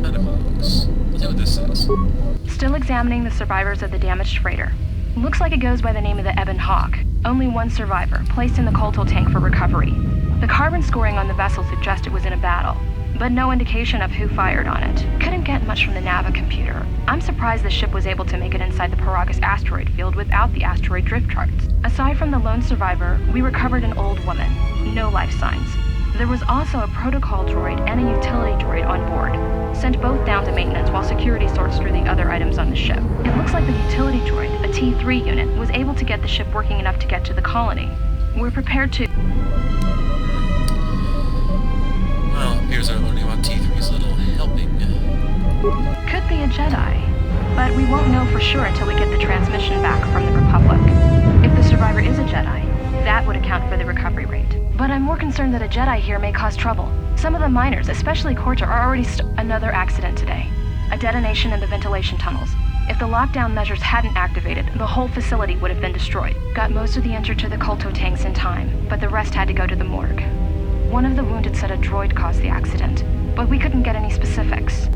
Medicals. Let's see what this says. Still examining the survivors of the damaged freighter. Looks like it goes by the name of the Ebon Hawk. Only one survivor, placed in the Kotor tank for recovery. The carbon scoring on the vessel suggests it was in a battle, but no indication of who fired on it. Couldn't get much from the Nava computer. I'm surprised the ship was able to make it inside the Paragus asteroid field without the asteroid drift charts. Aside from the lone survivor, we recovered an old woman. No life signs. There was also a protocol droid and a utility droid on board. Sent both down to maintenance while security sorts through the other items on the ship. It looks like the utility droid, a T3 unit, was able to get the ship working enough to get to the colony. We're prepared to... Well, it appears they're learning about T3's little helping. Could be a Jedi, but we won't know for sure until we get the transmission back from the Republic. If the survivor is a Jedi, that would account for the recovery rate. But I'm more concerned that a Jedi here may cause trouble. Some of the miners, especially Kotor, are already another accident today. A detonation in the ventilation tunnels. If the lockdown measures hadn't activated, the whole facility would have been destroyed. Got most of the injured to the Kotor tanks in time, but the rest had to go to the morgue. One of the wounded said a droid caused the accident, but we couldn't get any specifics.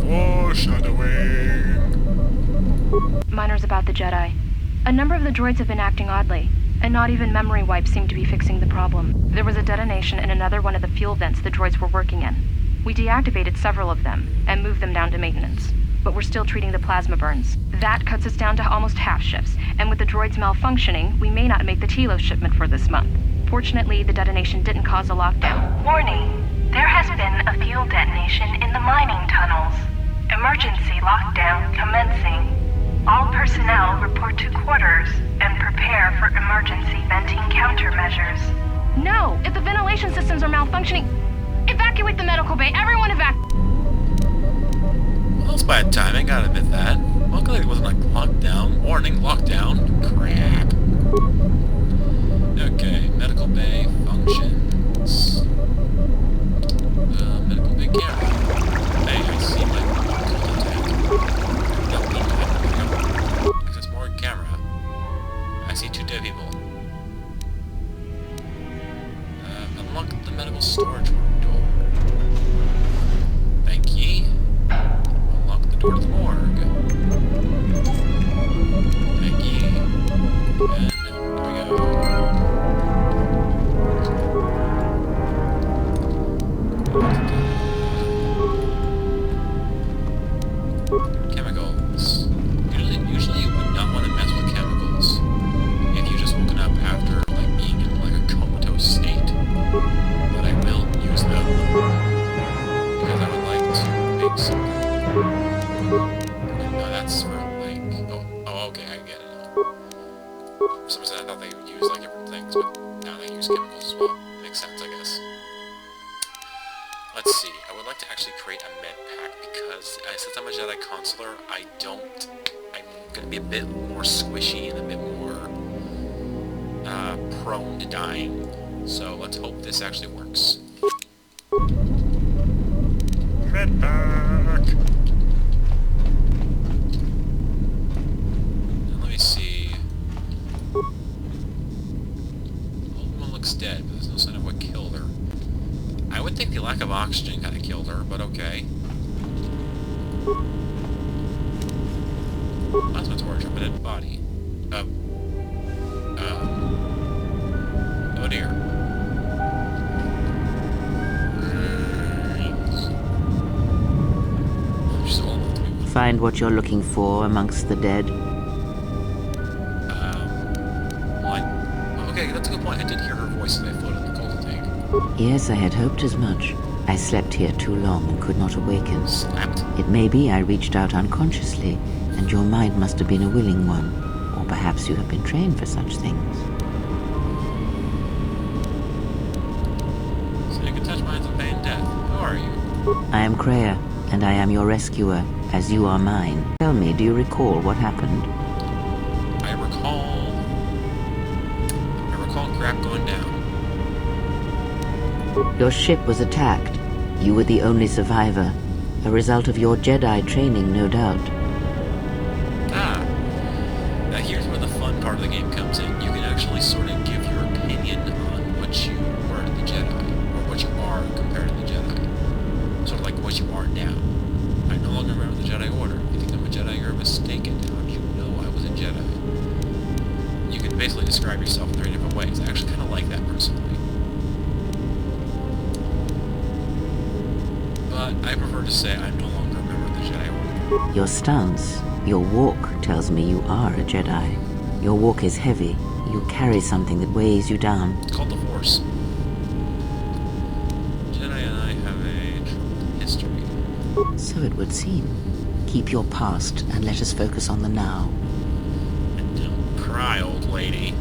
Foreshadowing. Miners about the Jedi. A number of the droids have been acting oddly, and not even memory wipes seem to be fixing the problem. There was a detonation in another one of the fuel vents the droids were working in. We deactivated several of them, and moved them down to maintenance. But we're still treating the plasma burns. That cuts us down to almost half shifts, and with the droids malfunctioning, we may not make the Telos shipment for this month. Fortunately, the detonation didn't cause a lockdown. Warning, there has been a fuel detonation in the mining tunnels. Emergency lockdown commencing. All personnel report to quarters and prepare for emergency venting countermeasures. No! If the ventilation systems are malfunctioning, evacuate the medical bay! Everyone evacuate! Well, it's bad timing, gotta admit that. Luckily it wasn't like lockdown. Warning, lockdown. Crap. Okay, medical bay functions. Medical bay camera. Hey, I see my access more camera. I see 2 dead people. Unlock the medical storage room door. Thank ye. Unlock the door to the morgue. Thank ye. And there we go. Chemicals. Usually you would not want to mess with chemicals if you just woken up after like being in like a comatose state. But I will use them because I would like to make something. No, that's for like oh okay, I get it now. For some reason I thought they would use like different things, but now they use chemicals as well. Makes sense, I guess. Let's see. I would like to actually create a med pack because since I'm a Jedi Consular, I'm gonna be a bit more squishy and a bit more prone to dying. So let's hope this actually works. Med pack. And let me see. The old woman looks dead, but there's no sign of what killed her. I would think the lack of oxygen kind of killed her, but okay. Plasma torch up a dead body. Oh dear. Find what you're looking for amongst the dead? Okay, that's a good point. I did hear her voice as I floated in the cold tank. Yes, I had hoped as much. I slept here too long and could not awaken. Slept? It may be I reached out unconsciously, and your mind must have been a willing one. Or perhaps you have been trained for such things. So you can touch minds of pain and death. Who are you? I am Kreia, and I am your rescuer, as you are mine. Tell me, do you recall what happened? I recall crap going down. Your ship was attacked. You were the only survivor. A result of your Jedi training, no doubt. Now here's where the fun part of the game comes in. You can actually sort of give your opinion on what you were to the Jedi, or what you are compared to the Jedi. Sort of like what you are now. But I prefer to say I'm no longer a member of the Jedi Order. Your stance, your walk tells me you are a Jedi. Your walk is heavy. You carry something that weighs you down. It's called the Force. Jedi and I have a troubled history. So it would seem. Keep your past and let us focus on the now. And don't cry, old lady.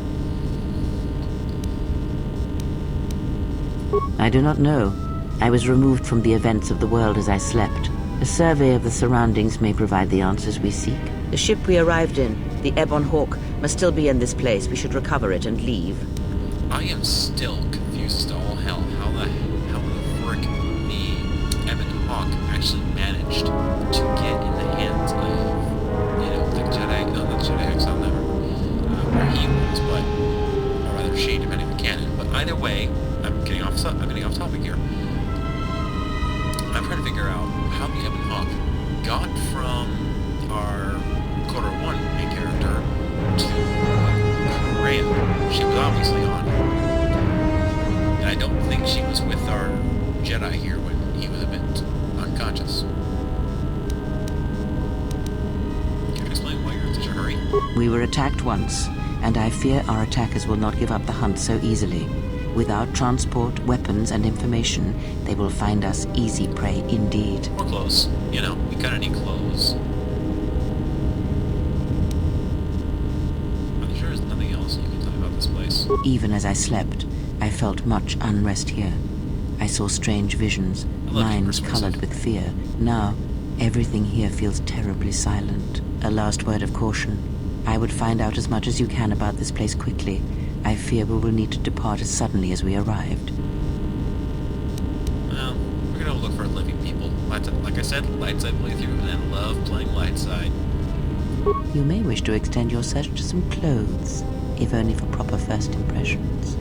I do not know. I was removed from the events of the world as I slept. A survey of the surroundings may provide the answers we seek. The ship we arrived in, the Ebon Hawk, must still be in this place. We should recover it and leave. I am still confused as to all hell how the frick the Ebon Hawk actually managed to get in the hands of, you know, the Jedi, no, not Jedi X, I'll never remember where he was, but, or rather she, depending on the canon. But either way, I'm getting off topic here. I'm trying to figure out how the Ebon Hawk got from our Kotor I main character to Kreia. She was obviously on. And I don't think she was with our Jedi here when he was a bit unconscious. Can you explain why you're in such a hurry? We were attacked once, and I fear our attackers will not give up the hunt so easily. Without transport, weapons, and information, they will find us easy prey indeed. Or clothes. You know, we kinda need clothes. I'm sure there's nothing else you can tell me about this place. Even as I slept, I felt much unrest here. I saw strange visions, minds colored with fear. Now, everything here feels terribly silent. A last word of caution. I would find out as much as you can about this place quickly. I fear we will need to depart as suddenly as we arrived. Well, we're gonna look for living people. Like I said, light side playthrough, and I love playing light side. You may wish to extend your search to some clothes, if only for proper first impressions.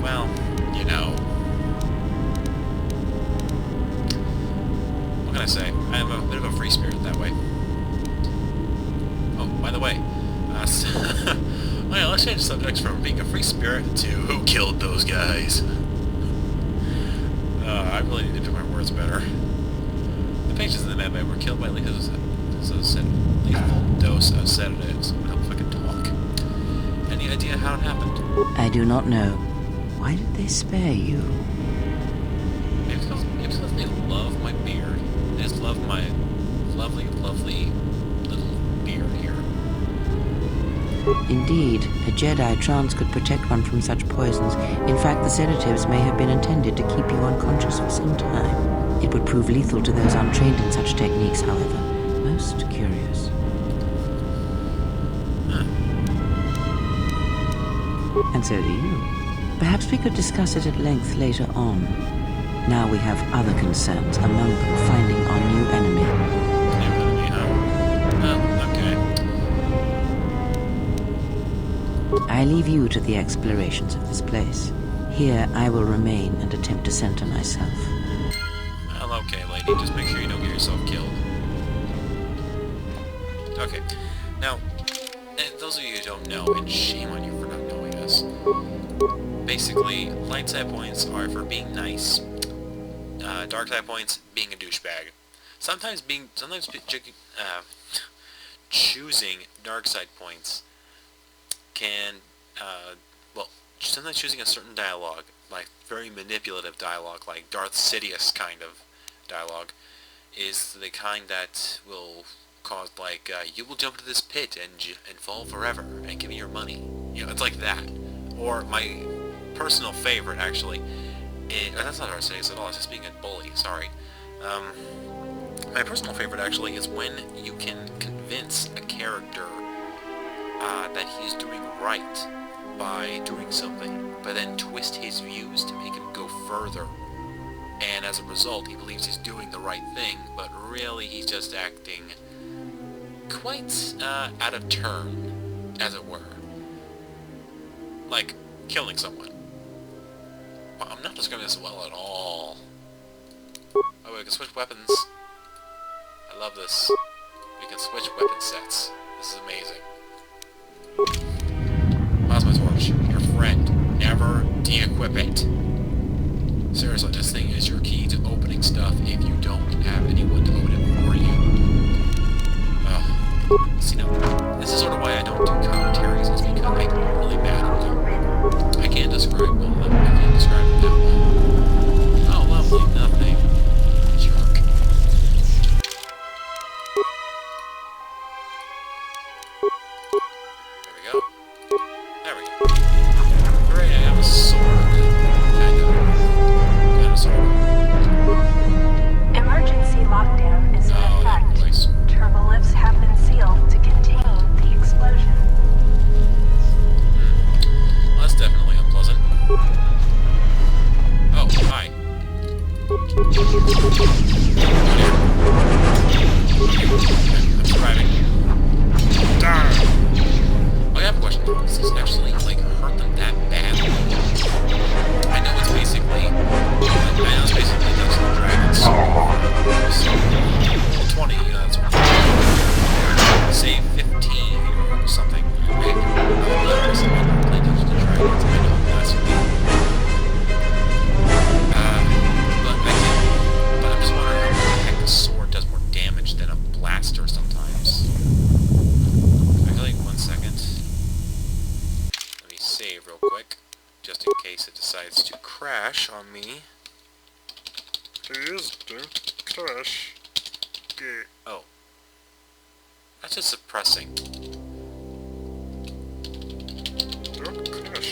Well, you know. What can I say? I have a bit of a free spirit that way. Oh, by the way, well, let's change the subject from being a free spirit to who killed those guys. I really need to do my words better. The patients in the med bay were killed by lethal dose of sedatives. I hope I can talk. Any idea how it happened? I do not know. Why did they spare you? Maybe because they love my beard. They just love my lovely, lovely little beard here. Indeed, a Jedi trance could protect one from such poisons. In fact, the sedatives may have been intended to keep you unconscious for some time. It would prove lethal to those untrained in such techniques, however. Most curious. Huh. And so do you. Perhaps we could discuss it at length later on. Now we have other concerns, among them finding our new enemy. New enemy, huh? Oh, okay. I leave you to the explorations of this place. Here, I will remain and attempt to center myself. Well, okay, lady. Just make sure you don't get yourself killed. Okay. Now, and those of you who don't know, and shame on you for not knowing this, basically, light side points are for being nice. Dark side points, being a douchebag. Sometimes choosing dark side points can, well, sometimes choosing a certain dialogue, like very manipulative dialogue, like Darth Sidious kind of dialogue, is the kind that will cause, like, you will jump into this pit and fall forever, and give me your money. You know, it's like that. Or my personal favorite, actually, that's not Darth Sidious at all, it's just being a bully, sorry. My personal favorite, actually, is when you can convince a character that he's doing right by doing something, but then twist his views to make him go further. And as a result, he believes he's doing the right thing, but really he's just acting quite out of turn, as it were. Like, killing someone. Well, I'm not describing this well at all. Oh, we can switch weapons. I love this. We can switch weapon sets. This is amazing. Plasma torch, your friend. Never de-equip it. Seriously, this thing is your key to opening stuff if you don't have anyone to open it for you. See, now, this is sort of why I don't do commentaries, is because I get really mad at them. I can't describe well them. I can't describe them well. Oh, lovely, nothing. Jerk. There we go. There we go. Hooray, I have a sword. Kind of sword. Emergency lockdown is in effect. Turbolifts have been sealed to contain the explosion. Well, that's definitely unpleasant. Oh, hi. I'm surviving. Darn! I have a question. Does this actually, like, hurt them that badly? I know it's basically Dungeons & Dragons. So, 20, that's one. Save 15 or something. I never played Dungeons & Dragons. I know that's me. But I'm just wondering how the heck the sword does more damage than a blaster sometimes. Actually, 1 second. Let me save real quick, just in case it decides to crash on me. Please don't crash. Oh. That's just suppressing. Don't crash.